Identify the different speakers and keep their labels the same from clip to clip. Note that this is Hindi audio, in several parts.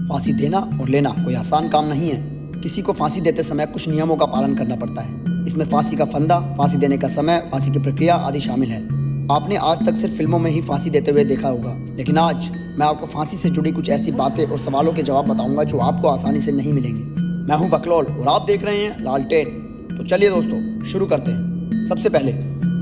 Speaker 1: फांसी देना और लेना कोई आसान काम नहीं है। किसी को फांसी देते समय कुछ नियमों का पालन करना पड़ता है। इसमें फांसी का फंदा, फांसी देने का समय, फांसी की प्रक्रिया आदि शामिल है। आपने आज तक सिर्फ फिल्मों में ही फांसी देते हुए देखा होगा, लेकिन आज मैं आपको फांसी से जुड़ी कुछ ऐसी बातें और सवालों के जवाब बताऊंगा जो आपको आसानी से नहीं मिलेंगे। मैं हूं बकलोल और आप देख रहे हैं लालटेन। तो चलिए दोस्तों, शुरू करते हैं। सबसे पहले,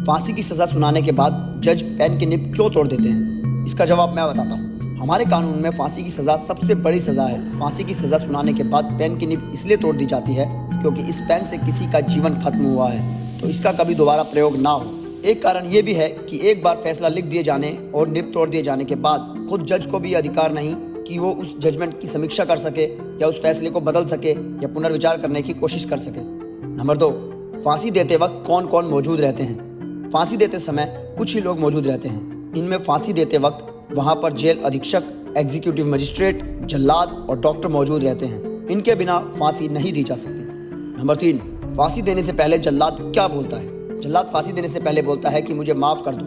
Speaker 1: फांसी की सजा सुनाने के बाद जज पेन की निब क्यों तोड़ देते हैं? इसका जवाब मैं बताता हूँ। हमारे कानून में फांसी की सजा सबसे बड़ी सजा है। फांसी की सजा सुनाने के बाद पेन की निब इसलिए तोड़ दी जाती है क्योंकि इस पेन से किसी का जीवन खत्म हुआ है, तो इसका कभी दोबारा प्रयोग ना हो। एक कारण ये भी है कि एक बार फैसला लिख दिए जाने और निब तोड़ दिए जाने के बाद खुद जज को भी अधिकार नहीं कि वो उस जजमेंट की समीक्षा कर सके या उस फैसले को बदल सके या पुनर्विचार करने की कोशिश कर सके। नंबर 2, फांसी देते वक्त कौन कौन मौजूद रहते हैं? फांसी देते समय कुछ ही लोग मौजूद रहते हैं। इनमें फांसी देते वक्त वहां पर जेल अधीक्षक, एग्जीक्यूटिव मजिस्ट्रेट, जल्लाद और डॉक्टर मौजूद रहते हैं। इनके बिना फांसी नहीं दी जा सकती। नंबर 3, फांसी देने से पहले जल्लाद क्या बोलता है? जल्लाद फांसी देने से पहले बोलता है कि मुझे माफ कर दो।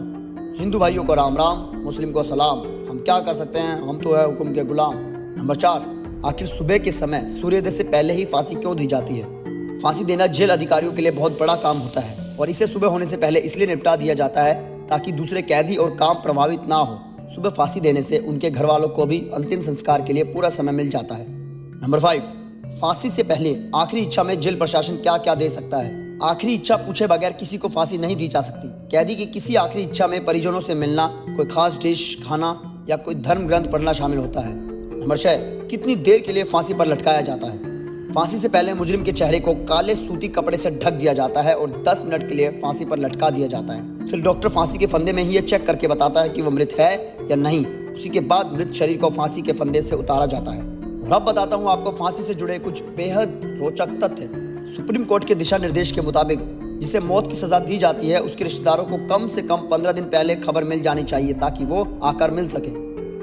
Speaker 1: हिंदू भाइयों को राम राम, मुस्लिम को सलाम, हम क्या कर सकते हैं, हम तो है हुक्म के गुलाम। नंबर 4, आखिर सुबह के समय सूर्योदय से पहले ही फांसी क्यों दी जाती है? फांसी देना जेल अधिकारियों के लिए बहुत बड़ा काम होता है और इसे सुबह होने से पहले इसलिए निपटा दिया जाता है ताकि दूसरे कैदी और काम प्रभावित ना हो। सुबह फांसी देने से उनके घर वालों को भी अंतिम संस्कार के लिए पूरा समय मिल जाता है। नंबर 5, फांसी से पहले आखिरी इच्छा में जेल प्रशासन क्या क्या दे सकता है? आखिरी इच्छा पूछे बगैर किसी को फांसी नहीं दी जा सकती। कैदी की किसी आखिरी इच्छा में परिजनों से मिलना, कोई खास डिश खाना या कोई धर्म ग्रंथ पढ़ना शामिल होता है। नंबर 6, कितनी देर के लिए फांसी पर लटकाया जाता है? फांसी से पहले मुजरिम के चेहरे को काले सूती कपड़े से ढक दिया जाता है और 10 मिनट के लिए फांसी पर लटका दिया जाता है। फिर डॉक्टर फांसी के फंदे में ही ये चेक करके बताता है कि वो मृत है या नहीं। उसी के बाद मृत शरीर को फांसी के फंदे से उतारा जाता है। और अब बताता हूँ आपको फांसी से जुड़े कुछ बेहद रोचक तथ्य। सुप्रीम कोर्ट के दिशा निर्देश के मुताबिक जिसे मौत की सजा दी जाती है उसके रिश्तेदारों को कम से कम 15 दिन पहले खबर मिल जानी चाहिए ताकि वो आकर मिल सके।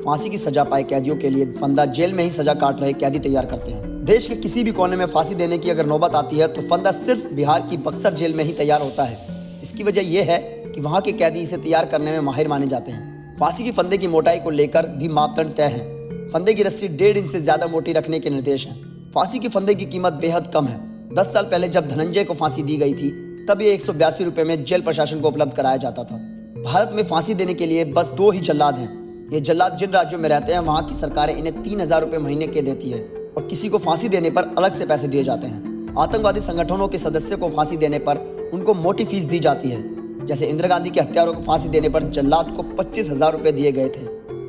Speaker 1: फांसी की सजा पाए कैदियों के लिए फंदा जेल में ही सजा काट रहे कैदी तैयार करते हैं। देश के किसी भी कोने में फांसी देने की अगर नौबत आती है तो फंदा सिर्फ बिहार की बक्सर जेल में ही तैयार होता है। इसकी वजह यह है कि वहाँ के कैदी इसे तैयार करने में माहिर माने जाते हैं। फांसी की फंदे की मोटाई को लेकर भी मापदंड तय हैं। फंदे की रस्सी 1.5 इंच से ज्यादा मोटी रखने के निर्देश हैं। फांसी की फंदे की कीमत बेहद कम है। 10 साल पहले जब धनंजय को फांसी दी गई थी तब ये 182 रुपए में जेल प्रशासन को उपलब्ध कराया जाता था। भारत में फांसी देने के लिए बस 2 ही जल्लाद हैं। ये जल्लाद जिन राज्यों में रहते हैं वहाँ की सरकारें इन्हें 3000 रुपए महीने के देती है और किसी को फांसी देने पर अलग से पैसे दिए जाते हैं। आतंकवादी संगठनों के सदस्यों को फांसी देने पर उनको मोटी फीस दी जाती है। जैसे इंदिरा गांधी के हत्यारों को फांसी देने पर जल्लाद को 25,000 रुपए दिए गए थे।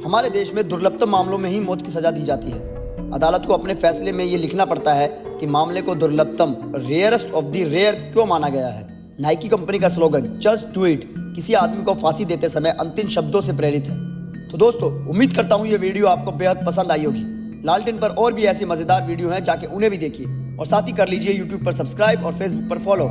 Speaker 1: हमारे देश में दुर्लभतम मामलों में ही मौत की सजा दी जाती है। अदालत को अपने फैसले में ये लिखना पड़ता है कि मामले को दुर्लभतम, रेयरेस्ट ऑफ द रेयर क्यों माना गया है। नाइकी कंपनी का स्लोगन जस्ट डू इट किसी आदमी को फांसी देते समय अंतिम शब्दों से प्रेरित है। तो दोस्तों, उम्मीद करता हूँ ये वीडियो आपको बेहद पसंद आई होगी। लालटेन पर और भी ऐसी मजेदार वीडियो हैं, जाके उन्हें भी देखिए और साथ ही कर लीजिए यूट्यूब पर सब्सक्राइब और फेसबुक पर फॉलो।